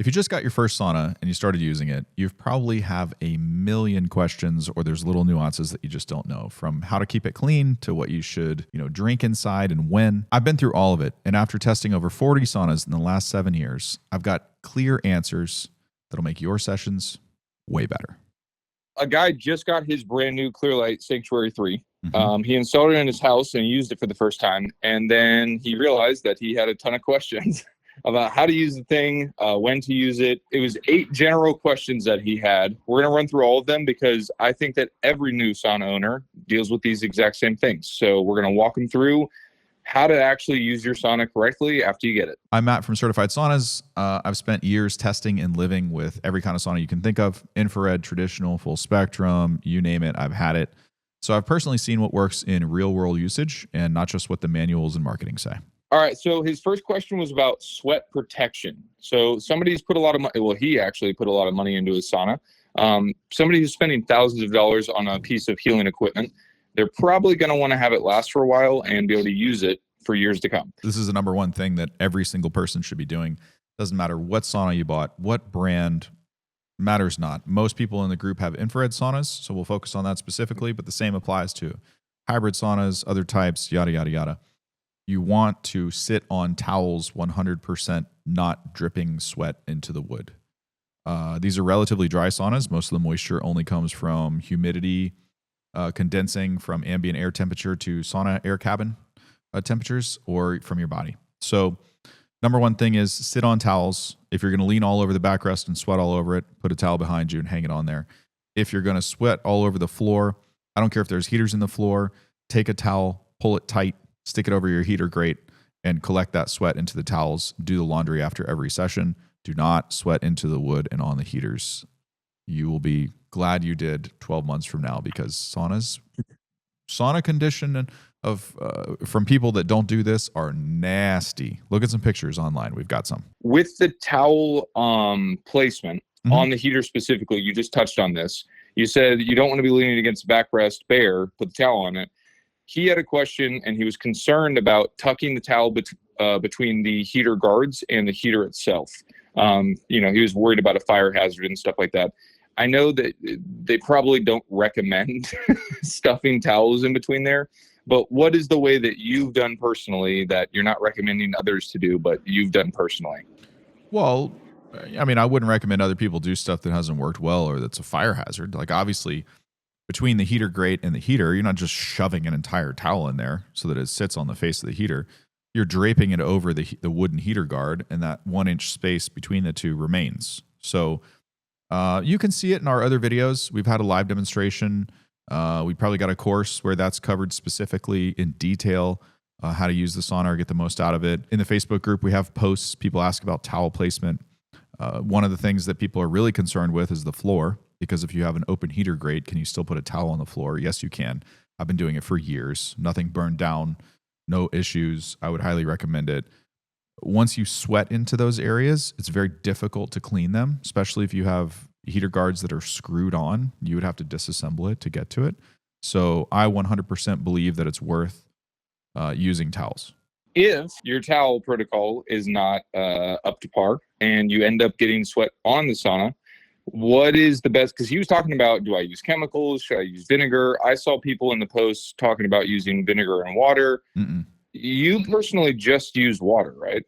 If you just got your first sauna and you started using it, you probably have a million questions, or there's little nuances that you just don't know, from how to keep it clean to what you should, drink inside and when. I've been through all of it. And after testing over 40 saunas in the last 7 years, I've got clear answers that'll make your sessions way better. A guy just got his brand new Clearlight Sanctuary 3. Mm-hmm. He installed it in his house and used it for the first time. And then he realized that he had a ton of questions about how to use the thing, when to use it. It was 8 general questions that he had. We're going to run through all of them because I think that every new sauna owner deals with these exact same things. So we're going to walk him through how to actually use your sauna correctly after you get it. I'm Matt from Certified Saunas. I've spent years testing and living with every kind of sauna you can think of: infrared, traditional, full spectrum, you name it, I've had it. So I've personally seen what works in real world usage and not just what the manuals and marketing say. All right, so his first question was about sweat protection. So somebody's put a lot of money, well, he actually put a lot of money into his sauna. Somebody who's spending thousands of dollars on a piece of healing equipment, they're probably going to want to have it last for a while and be able to use it for years to come. This is the number one thing that every single person should be doing. Doesn't matter what sauna you bought, what brand, matters not. Most people in the group have infrared saunas, so we'll focus on that specifically, but the same applies to hybrid saunas, other types, yada, yada, yada. You want to sit on towels 100% not dripping sweat into the wood. These are relatively dry saunas. Most of the moisture only comes from humidity, condensing from ambient air temperature to sauna air cabin temperatures, or from your body. So number one thing is sit on towels. If you're going to lean all over the backrest and sweat all over it, put a towel behind you and hang it on there. If you're going to sweat all over the floor, I don't care if there's heaters in the floor, take a towel, pull it tight, stick it over your heater grate, and collect that sweat into the towels. Do the laundry after every session. Do not sweat into the wood and on the heaters. You will be glad you did 12 months from now, because sauna condition from people that don't do this are nasty. Look at some pictures online. We've got some. With the towel placement on the heater specifically, you just touched on this. You said you don't want to be leaning against the backrest bare, put the towel on it. He had a question, and he was concerned about tucking the towel between the heater guards and the heater itself. He was worried about a fire hazard and stuff like that. I know that they probably don't recommend stuffing towels in between there, but what is the way that you've done personally that you're not recommending others to do, but you've done personally? Well, I mean, I wouldn't recommend other people do stuff that hasn't worked well or that's a fire hazard. Like, obviously, between the heater grate and the heater, you're not just shoving an entire towel in there so that it sits on the face of the heater. You're draping it over the wooden heater guard, and that 1-inch space between the two remains. So you can see it in our other videos. We've had a live demonstration. We probably got a course where that's covered specifically in detail, how to use the sauna or get the most out of it. In the Facebook group, we have posts. People ask about towel placement. One of the things that people are really concerned with is the floor, because if you have an open heater grate, can you still put a towel on the floor? Yes, you can. I've been doing it for years. Nothing burned down, no issues. I would highly recommend it. Once you sweat into those areas, it's very difficult to clean them, especially if you have heater guards that are screwed on. You would have to disassemble it to get to it. So I 100% believe that it's worth using towels. If your towel protocol is not up to par and you end up getting sweat on the sauna, what is the best? Because he was talking about, do I use chemicals? Should I use vinegar? I saw people in the posts talking about using vinegar and water. Mm-mm. You personally just use water, right?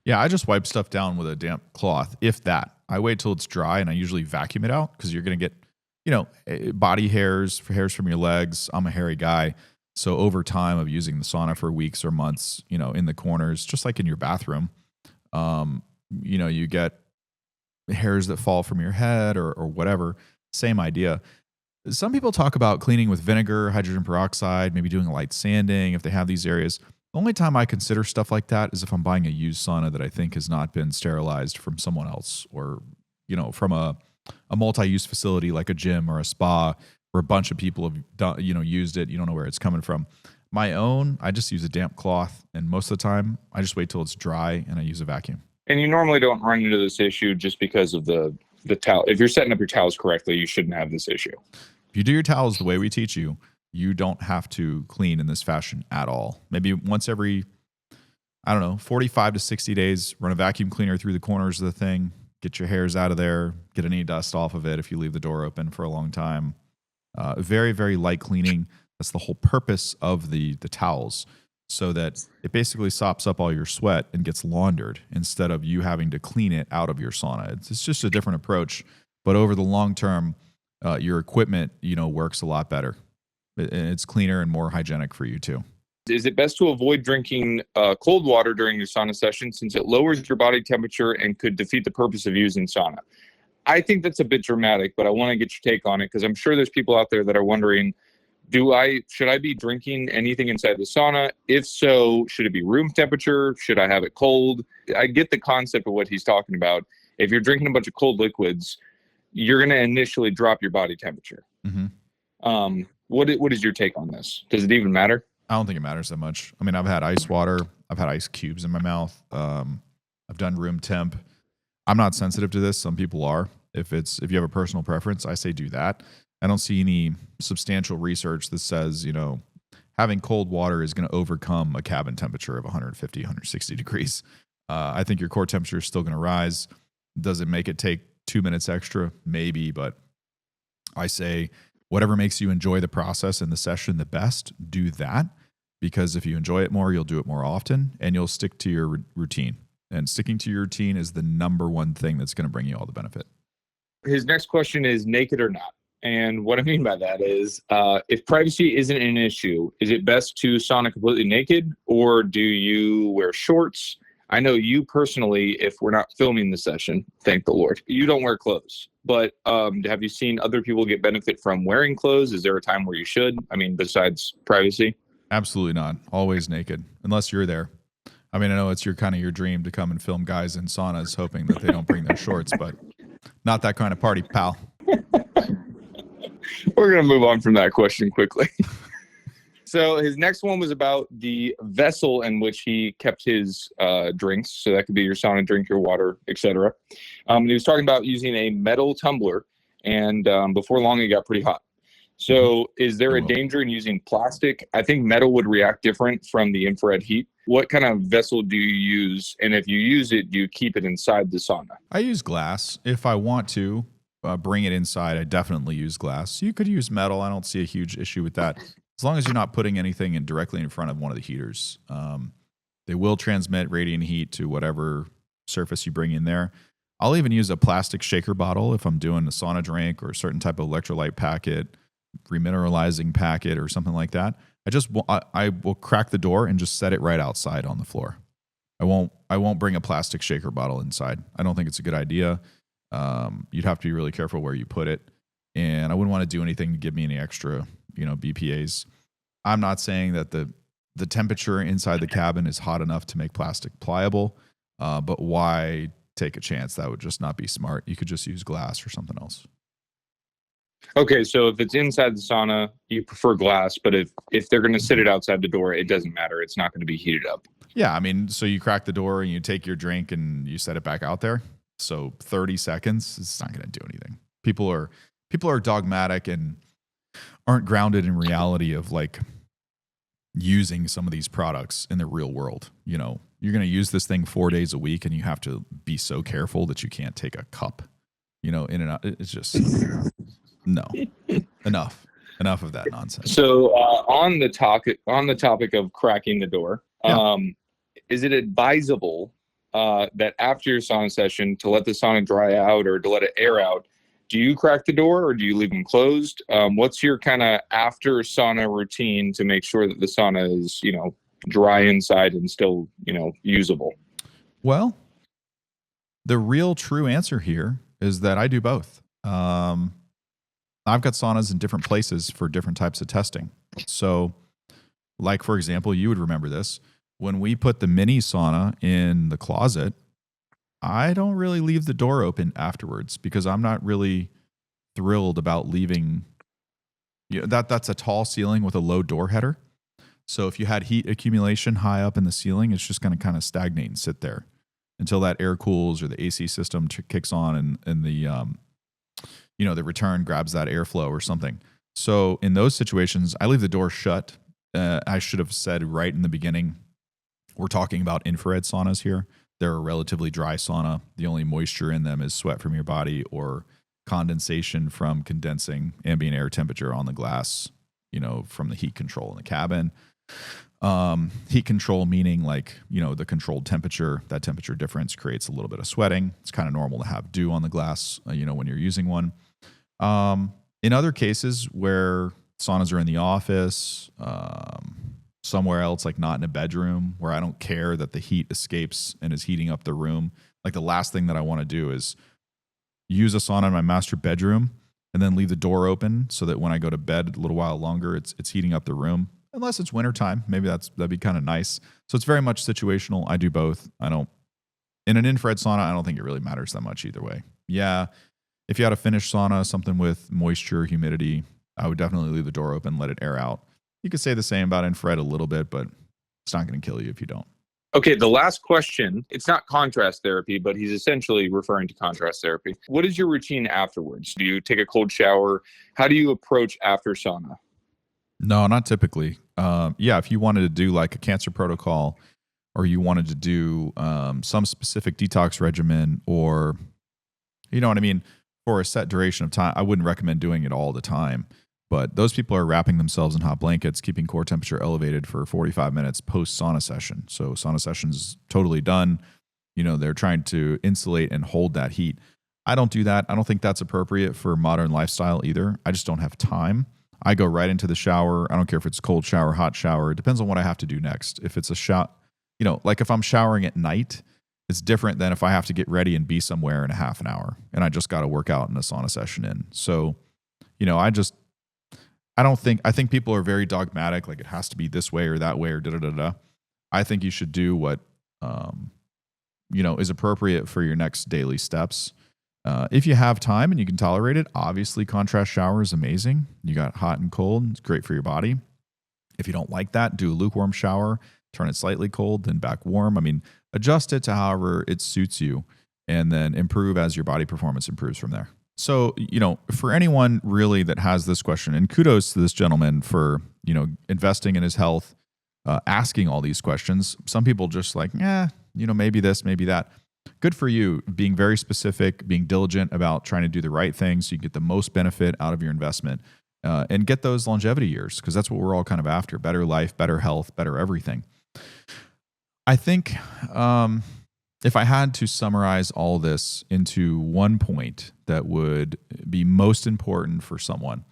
Yeah, I just wipe stuff down with a damp cloth, if that. I wait till it's dry, and I usually vacuum it out, because you're going to get, body hairs from your legs. I'm a hairy guy. So over time of using the sauna for weeks or months, in the corners, just like in your bathroom, you get hairs that fall from your head or whatever. Same idea. Some people talk about cleaning with vinegar, hydrogen peroxide, maybe doing a light sanding if they have these areas. The only time I consider stuff like that is if I'm buying a used sauna that I think has not been sterilized from someone else, or, from a multi-use facility like a gym or a spa where a bunch of people have done, used it. You don't know where it's coming from. My own, I just use a damp cloth, and most of the time I just wait till it's dry and I use a vacuum. And you normally don't run into this issue just because of the towel. If you're setting up your towels correctly, you shouldn't have this issue. If you do your towels the way we teach you, you don't have to clean in this fashion at all. Maybe once every, 45 to 60 days, run a vacuum cleaner through the corners of the thing. get your hairs out of there, get any dust off of it if you leave the door open for a long time. Very, very light cleaning. That's the whole purpose of the towels, so that it basically sops up all your sweat and gets laundered instead of you having to clean it out of your sauna. It's just a different approach, but over the long term, your equipment, works a lot better. It's cleaner and more hygienic for you too. Is it best to avoid drinking cold water during your sauna session since it lowers your body temperature and could defeat the purpose of using sauna? I think that's a bit dramatic, but I want to get your take on it because I'm sure there's people out there that are wondering, should I be drinking anything inside the sauna? If so, should it be room temperature? Should I have it cold? I get the concept of what he's talking about. If you're drinking a bunch of cold liquids, you're going to initially drop your body temperature. Mm-hmm. What is your take on this? Does it even matter? I don't think it matters that much. I mean, I've had ice water. I've had ice cubes in my mouth. I've done room temp. I'm not sensitive to this. Some people are. If you have a personal preference, I say do that. I don't see any substantial research that says, having cold water is going to overcome a cabin temperature of 150, 160 degrees. I think your core temperature is still going to rise. Does it make it take 2 minutes extra? Maybe, but I say whatever makes you enjoy the process and the session the best, do that. Because if you enjoy it more, you'll do it more often and you'll stick to your routine. And sticking to your routine is the number one thing that's going to bring you all the benefit. His next question is naked or not. And what I mean by that is, if privacy isn't an issue, is it best to sauna completely naked or do you wear shorts? I know you personally, if we're not filming the session, thank the Lord, you don't wear clothes. But have you seen other people get benefit from wearing clothes? Is there a time where you should? I mean, besides privacy? Absolutely not. Always naked, unless you're there. I mean, I know it's your dream to come and film guys in saunas hoping that they don't bring their shorts, but not that kind of party, pal. We're going to move on from that question quickly. So his next one was about the vessel in which he kept his drinks. So that could be your sauna drink, your water, etc. He was talking about using a metal tumbler, and before long, it got pretty hot. So is there a danger in using plastic? I think metal would react different from the infrared heat. What kind of vessel do you use? And if you use it, do you keep it inside the sauna? I use glass. If I want to bring it inside, I definitely use glass. You could use metal. I don't see a huge issue with that. As long as you're not putting anything directly in front of one of the heaters. They will transmit radiant heat to whatever surface you bring in there. I'll even use a plastic shaker bottle if I'm doing a sauna drink or a certain type of electrolyte packet, remineralizing packet or something like that. I will crack the door and just set it right outside on the floor. I won't bring a plastic shaker bottle inside. I don't think it's a good idea. You'd have to be really careful where you put it, and I wouldn't want to do anything to give me any extra, BPAs. I'm not saying that the temperature inside the cabin is hot enough to make plastic pliable, but why take a chance? That would just not be smart. You could just use glass or something else. Okay, so if it's inside the sauna, you prefer glass, but if they're going to sit it outside the door, it doesn't matter. It's not going to be heated up. Yeah, I mean, so you crack the door and you take your drink and you set it back out there. So 30 seconds, it's not going to do anything. People are dogmatic and aren't grounded in reality of like using some of these products in the real world. You're going to use this thing 4 days a week and you have to be so careful that you can't take a cup, in and out. It's just... No, enough of that nonsense. So on the topic of cracking the door, is it advisable that after your sauna session to let the sauna dry out or to let it air out? Do you crack the door or do you leave them closed? What's your kind of after sauna routine to make sure that the sauna is, dry inside and still, usable? Well, the real true answer here is that I do both. I've got saunas in different places for different types of testing. So, like, for example, you would remember this. When we put the mini sauna in the closet, I don't really leave the door open afterwards because I'm not really thrilled about leaving. That's a tall ceiling with a low door header. So if you had heat accumulation high up in the ceiling, it's just going to kind of stagnate and sit there until that air cools or the AC system kicks on and the return grabs that airflow or something. So in those situations, I leave the door shut. I should have said right in the beginning, we're talking about infrared saunas here. They're a relatively dry sauna. The only moisture in them is sweat from your body or condensation from condensing ambient air temperature on the glass, from the heat control in the cabin. Heat control meaning the controlled temperature. That temperature difference creates a little bit of sweating. It's kind of normal to have dew on the glass, when you're using one. In other cases where saunas are in the office, somewhere else, like not in a bedroom, where I don't care that the heat escapes and is heating up the room. Like the last thing that I want to do is use a sauna in my master bedroom and then leave the door open so that when I go to bed a little while longer, it's heating up the room. Unless it's wintertime, maybe that'd be kind of nice. So it's very much situational. I do both. In an infrared sauna, I don't think it really matters that much either way. Yeah, if you had a finished sauna, something with moisture, humidity, I would definitely leave the door open, let it air out. You could say the same about infrared a little bit, but it's not going to kill you if you don't. Okay, the last question, it's not contrast therapy, but he's essentially referring to contrast therapy. What is your routine afterwards? Do you take a cold shower? How do you approach after sauna? No, not typically. If you wanted to do like a cancer protocol, or you wanted to do some specific detox regimen, or you know what I mean, for a set duration of time, I wouldn't recommend doing it all the time. But those people are wrapping themselves in hot blankets, keeping core temperature elevated for 45 minutes post sauna session. So sauna session's totally done. They're trying to insulate and hold that heat. I don't do that. I don't think that's appropriate for modern lifestyle either. I just don't have time. I go right into the shower. I don't care if it's cold shower, hot shower. It depends on what I have to do next. If it's a shot, like if I'm showering at night, it's different than if I have to get ready and be somewhere in a half an hour and I just got to work out in a sauna session in. So, I think people are very dogmatic, like it has to be this way or that way or da-da-da-da. I think you should do what, is appropriate for your next daily steps. If you have time and you can tolerate it, obviously contrast shower is amazing. You got hot and cold. It's great for your body. If you don't like that, do a lukewarm shower, turn it slightly cold, then back warm. Adjust it to however it suits you and then improve as your body performance improves from there. So, for anyone really that has this question, and kudos to this gentleman for, investing in his health, asking all these questions. Some people just maybe this, maybe that. Good for you, being very specific, being diligent about trying to do the right things so you get the most benefit out of your investment and get those longevity years, because that's what we're all kind of after: better life, better health, better everything. I think if I had to summarize all this into one point that would be most important for someone,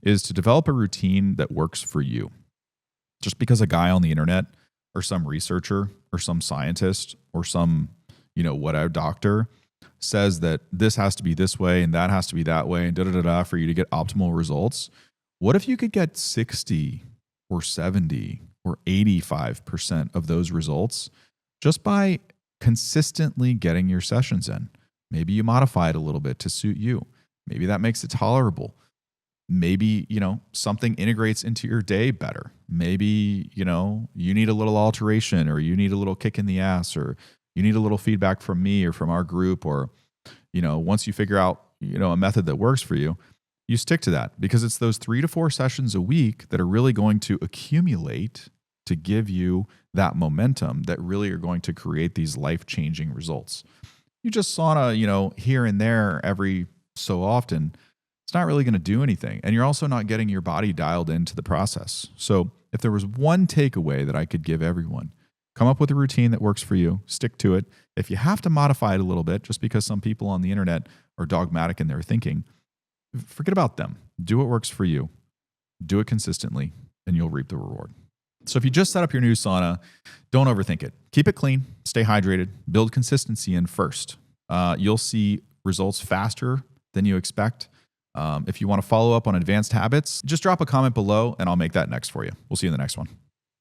is to develop a routine that works for you. Just because a guy on the internet or some researcher or some scientist or some whatever doctor says that this has to be this way and that has to be that way and da-da-da-da for you to get optimal results. What if you could get 60 or 70 or 85% of those results just by consistently getting your sessions in? Maybe you modify it a little bit to suit you. Maybe that makes it tolerable. Maybe, something integrates into your day better. Maybe, you need a little alteration, or you need a little kick in the ass, or you need a little feedback from me or from our group, or, once you figure out, a method that works for you, you stick to that, because it's those 3 to 4 sessions a week that are really going to accumulate to give you that momentum that really are going to create these life-changing results. You just sauna, here and there every so often, it's not really going to do anything. And you're also not getting your body dialed into the process. So if there was one takeaway that I could give everyone, come up with a routine that works for you, stick to it. If you have to modify it a little bit, just because some people on the internet are dogmatic in their thinking, forget about them. Do what works for you. Do it consistently, and you'll reap the reward. So if you just set up your new sauna, don't overthink it. Keep it clean, stay hydrated, build consistency in first. You'll see results faster than you expect. If you want to follow up on advanced habits, just drop a comment below and I'll make that next for you. We'll see you in the next one.